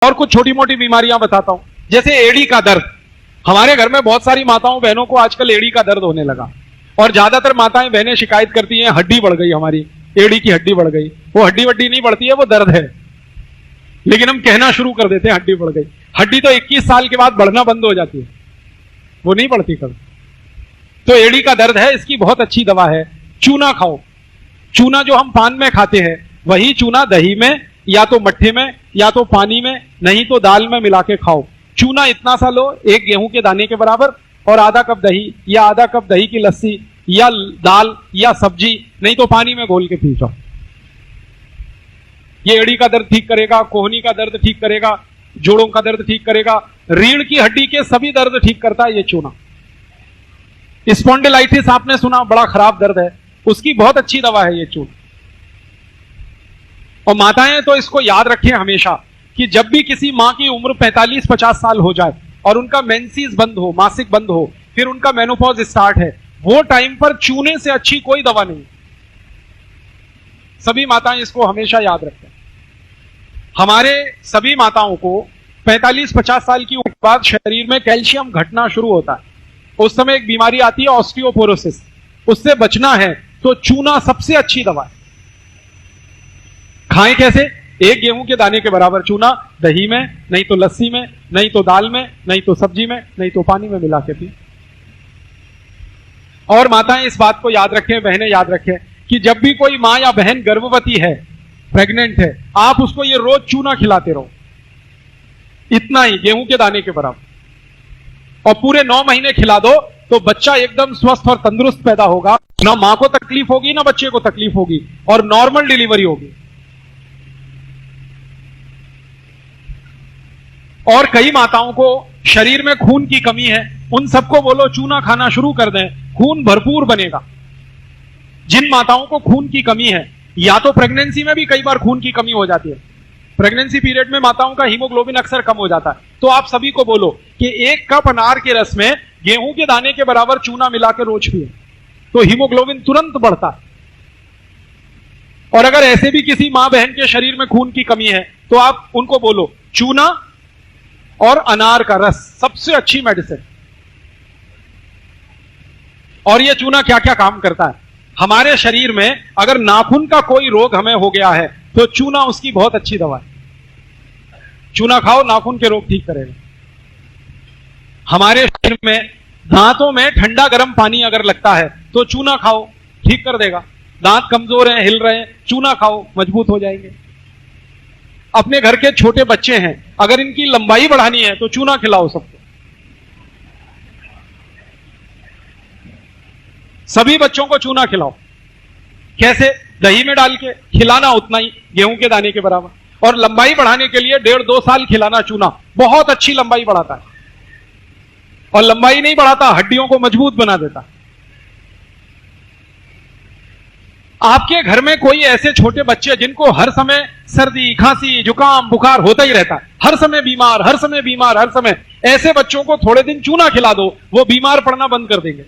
और कुछ छोटी मोटी बीमारियां बताता हूं, जैसे एड़ी का दर्द। हमारे घर में बहुत सारी माताओं बहनों को आजकल एड़ी का दर्द होने लगा, और ज्यादातर माताएं बहनें शिकायत करती हैं हड्डी बढ़ गई, हमारी एड़ी की हड्डी बढ़ गई। वो हड्डी वड्डी नहीं बढ़ती है, वो दर्द है, लेकिन हम कहना शुरू कर देते हैं हड्डी बढ़ गई। हड्डी तो 21 साल के बाद बढ़ना बंद हो जाती है, वो नहीं बढ़ती कभी। तो एड़ी का दर्द है, इसकी बहुत अच्छी दवा है, चूना खाओ। चूना जो हम पान में खाते हैं, वही चूना दही में या तो मट्ठे में या तो पानी में नहीं तो दाल में मिला के खाओ। चूना इतना सा लो, एक गेहूं के दाने के बराबर, और आधा कप दही या आधा कप दही की लस्सी या दाल या सब्जी नहीं तो पानी में घोल के पी जाओ। ये एड़ी का दर्द ठीक करेगा, कोहनी का दर्द ठीक करेगा, जोड़ों का दर्द ठीक करेगा, रीढ़ की हड्डी के सभी दर्द ठीक करता है ये चूना। स्पॉन्डिलाइटिस आपने सुना, बड़ा खराब दर्द है, उसकी बहुत अच्छी दवा है ये चूना। और माताएं तो इसको याद रखें हमेशा कि जब भी किसी मां की उम्र 45-50 साल हो जाए और उनका मेंसेस बंद हो, मासिक बंद हो, फिर उनका मेनोपॉज स्टार्ट है, वो टाइम पर चूने से अच्छी कोई दवा नहीं। सभी माताएं इसको हमेशा याद रखें। हमारे सभी माताओं को 45-50 साल की उम्र के बाद शरीर में कैल्शियम घटना शुरू होता है। उस समय एक बीमारी आती है ऑस्टियोपोरोसिस, उससे बचना है तो चूना सबसे अच्छी दवा है। खाएं कैसे? एक गेहूं के दाने के बराबर चूना दही में, नहीं तो लस्सी में, नहीं तो दाल में, नहीं तो सब्जी में, नहीं तो पानी में मिला के पिए। और माताएं इस बात को याद रखें, बहनें याद रखें कि जब भी कोई मां या बहन गर्भवती है, प्रेग्नेंट है, आप उसको ये रोज चूना खिलाते रहो, इतना ही गेहूं के दाने के बराबर, और पूरे 9 महीने खिला दो तो बच्चा एकदम स्वस्थ और तंदुरुस्त पैदा होगा। ना मां को तकलीफ होगी ना बच्चे को तकलीफ होगी, और नॉर्मल डिलीवरी होगी। और कई माताओं को शरीर में खून की कमी है, उन सबको बोलो चूना खाना शुरू कर दें, खून भरपूर बनेगा। जिन माताओं को खून की कमी है, या तो प्रेगनेंसी में भी कई बार खून की कमी हो जाती है, प्रेगनेंसी पीरियड में माताओं का हीमोग्लोबिन अक्सर कम हो जाता है, तो आप सभी को बोलो कि 1 कप अनार के रस में गेहूं के दाने के बराबर चूना मिला के रोज पिए, तो हीमोग्लोबिन तुरंत बढ़ता है। और अगर ऐसे भी किसी मां बहन के शरीर में खून की कमी है, तो आप उनको बोलो चूना और अनार का रस सबसे अच्छी मेडिसिन। और यह चूना क्या क्या काम करता है? हमारे शरीर में अगर नाखून का कोई रोग हमें हो गया है तो चूना उसकी बहुत अच्छी दवा है। चूना खाओ, नाखून के रोग ठीक करेगा। हमारे शरीर में दांतों में ठंडा गर्म पानी अगर लगता है तो चूना खाओ, ठीक कर देगा। दांत कमजोर हैं, हिल रहे हैं, चूना खाओ, मजबूत हो जाएंगे। अपने घर के छोटे बच्चे हैं, अगर इनकी लंबाई बढ़ानी है तो चूना खिलाओ सबको। सभी बच्चों को चूना खिलाओ। कैसे? दही में डाल के खिलाना, उतना ही गेहूं के दाने के बराबर। और लंबाई बढ़ाने के लिए 1.5-2 साल खिलाना चूना, बहुत अच्छी लंबाई बढ़ाता है। और लंबाई नहीं बढ़ाता, हड्डियों को मजबूत बना देता। आपके घर में कोई ऐसे छोटे बच्चे जिनको हर समय सर्दी, खांसी, जुकाम, बुखार होता ही रहता है, हर समय बीमार, हर समय बीमार, हर समय, ऐसे बच्चों को थोड़े दिन चूना खिला दो, वो बीमार पड़ना बंद कर देंगे।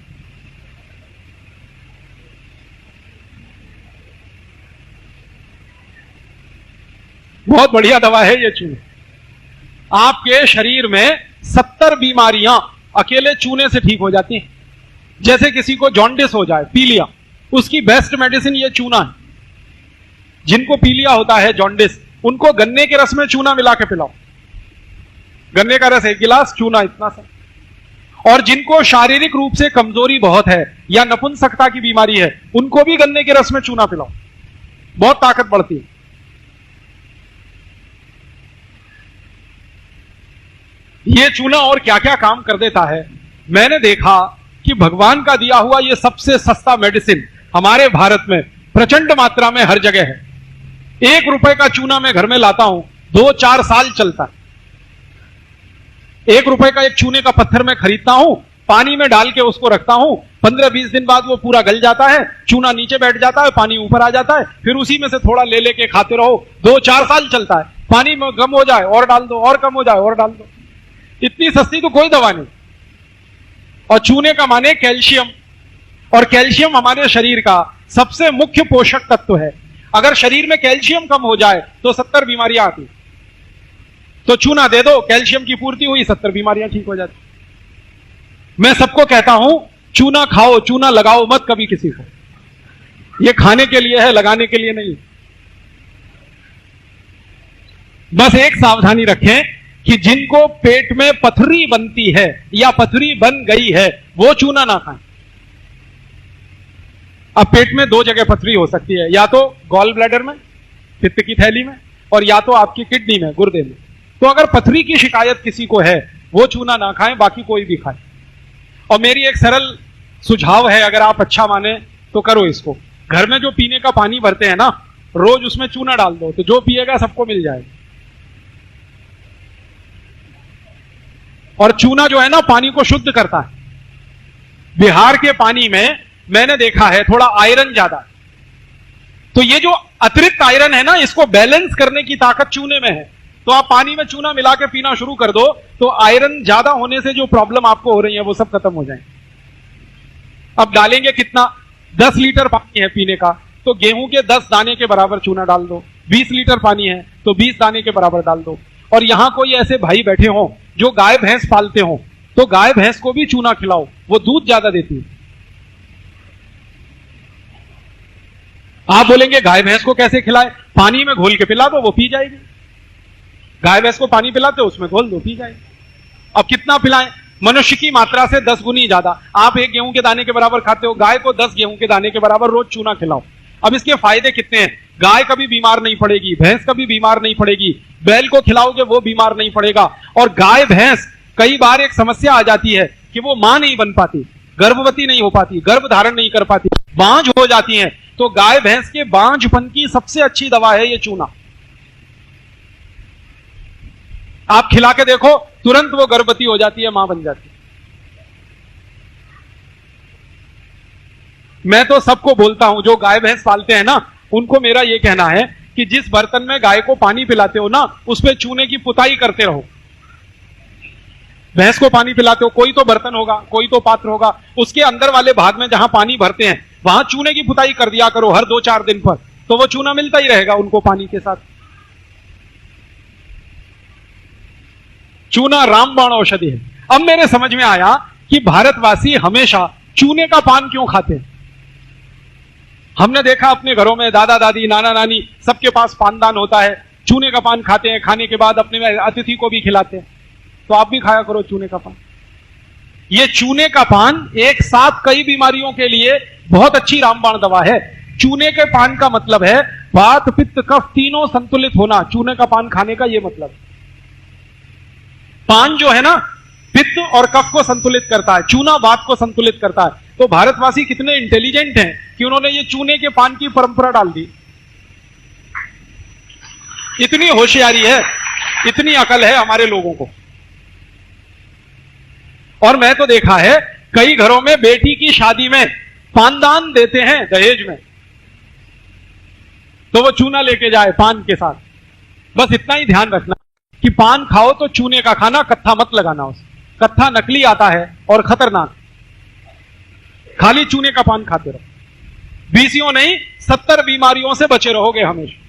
बहुत बढ़िया दवा है ये चूना। आपके शरीर में 70 बीमारियां अकेले चूने से ठीक हो जाती हैं। जैसे किसी को जॉन्डिस हो जाए, पीलिया, उसकी बेस्ट मेडिसिन ये चूना है। जिनको पीलिया होता है, जॉन्डिस, उनको गन्ने के रस में चूना मिला के पिलाओ। गन्ने का रस 1 गिलास, चूना इतना सा। और जिनको शारीरिक रूप से कमजोरी बहुत है या नपुंसकता की बीमारी है, उनको भी गन्ने के रस में चूना पिलाओ, बहुत ताकत बढ़ती है। ये चूना और क्या क्या काम कर देता है? मैंने देखा कि भगवान का दिया हुआ ये सबसे सस्ता मेडिसिन हमारे भारत में प्रचंड मात्रा में हर जगह है। 1 रुपए का चूना मैं घर में लाता हूं, 2-4 साल चलता है। 1 रुपए का एक चूने का पत्थर मैं खरीदता हूं, पानी में डाल के उसको रखता हूं, 15-20 दिन बाद वो पूरा गल जाता है, चूना नीचे बैठ जाता है, पानी ऊपर आ जाता है, फिर उसी में से थोड़ा ले लेके खाते रहो, 2-4 साल चलता है। पानी में कम हो जाए और डाल दो, और कम हो जाए और डाल दो। इतनी सस्ती तो कोई दवा नहीं। और चूने का माने कैल्शियम, और कैल्शियम हमारे शरीर का सबसे मुख्य पोषक तत्व है। अगर शरीर में कैल्शियम कम हो जाए तो 70 बीमारियां आती। तो चूना दे दो, कैल्शियम की पूर्ति हुई, 70 बीमारियां ठीक हो जाती। मैं सबको कहता हूं चूना खाओ, चूना लगाओ मत कभी किसी को, ये खाने के लिए है, लगाने के लिए नहीं। बस एक सावधानी रखें कि जिनको पेट में पथरी बनती है या पथरी बन गई है वो चूना ना खाएं। अब पेट में 2 जगह पथरी हो सकती है, या तो गॉल ब्लैडर में, पित्त की थैली में, और या तो आपकी किडनी में, गुर्दे में। तो अगर पथरी की शिकायत किसी को है वो चूना ना खाएं, बाकी कोई भी खाए। और मेरी एक सरल सुझाव है, अगर आप अच्छा माने तो करो इसको। घर में जो पीने का पानी भरते हैं ना, रोज उसमें चूना डाल दो, तो जो पिएगा सबको मिल जाएगा। और चूना जो है ना पानी को शुद्ध करता है। बिहार के पानी में मैंने देखा है थोड़ा आयरन ज्यादा, तो ये जो अतिरिक्त आयरन है ना, इसको बैलेंस करने की ताकत चूने में है। तो आप पानी में चूना मिला के पीना शुरू कर दो, तो आयरन ज्यादा होने से जो प्रॉब्लम आपको हो रही है वो सब खत्म हो जाएंगे। अब डालेंगे कितना? 10 लीटर पानी है पीने का, तो गेहूं के 10 दाने के बराबर चूना डाल दो। 20 लीटर पानी है तो 20 दाने के बराबर डाल दो। और यहां कोई ऐसे भाई बैठे हो जो गाय भैंस पालते हो, तो गाय भैंस को भी चूना खिलाओ, वो दूध ज्यादा देती है। आप बोलेंगे गाय भैंस को कैसे खिलाए? पानी में घोल के पिला दो, वो पी जाएगी। गाय भैंस को पानी पिलाते हो, उसमें घोल दो, पी जाएगी। अब कितना पिलाएं? मनुष्य की मात्रा से 10 गुनी ज्यादा। आप 1 गेहूं के दाने के बराबर खाते हो, गाय को 10 गेहूं के दाने के बराबर रोज चूना खिलाओ। अब इसके फायदे कितने हैं? गाय कभी बीमार नहीं पड़ेगी, भैंस कभी बीमार नहीं पड़ेगी, बैल को खिलाओगे वो बीमार नहीं पड़ेगा। और गाय भैंस, कई बार एक समस्या आ जाती है कि वो मां नहीं बन पाती, गर्भवती नहीं हो पाती, गर्भ धारण नहीं कर पाती, बांझ हो जाती हैं। तो गाय भैंस के बांझपन की सबसे अच्छी दवा है ये चूना। आप खिला के देखो, तुरंत वो गर्भवती हो जाती है, मां बन जाती है। मैं तो सबको बोलता हूं जो गाय भैंस पालते हैं ना, उनको मेरा ये कहना है कि जिस बर्तन में गाय को पानी पिलाते हो ना, उस पे चूने की पुताई करते रहो। भैंस को पानी पिलाते हो, कोई तो बर्तन होगा, कोई तो पात्र होगा, उसके अंदर वाले भाग में जहां पानी भरते हैं वहां चूने की पुताई कर दिया करो हर 2-4 दिन पर, तो वो चूना मिलता ही रहेगा उनको पानी के साथ। चूना रामबाण औषधि है। अब मेरे समझ में आया कि भारतवासी हमेशा चूने का पान क्यों खाते हैं। हमने देखा अपने घरों में दादा दादी, नाना नानी, सबके पास पानदान होता है, चूने का पान खाते हैं, खाने के बाद अपने अतिथि को भी खिलाते हैं। तो आप भी खाया करो चूने का पान। ये चूने का पान एक साथ कई बीमारियों के लिए बहुत अच्छी रामबाण दवा है। चूने के पान का मतलब है वात पित्त कफ तीनों संतुलित होना, चूने का पान खाने का ये मतलब। पान जो है ना, पित्त और कफ को संतुलित करता है, चूना वात को संतुलित करता है। तो भारतवासी कितने इंटेलिजेंट हैं कि उन्होंने ये चूने के पान की परंपरा डाल दी। इतनी होशियारी है, इतनी अकल है हमारे लोगों को। और मैं तो देखा है कई घरों में बेटी की शादी में पानदान देते हैं दहेज में, तो वो चूना लेके जाए पान के साथ। बस इतना ही ध्यान रखना कि पान खाओ तो चूने का खाना, कत्था मत लगाना। उस कत्था नकली आता है और खतरनाक। खाली चूने का पान खाते रहो, 20 नहीं 70 बीमारियों से बचे रहोगे हमेशा।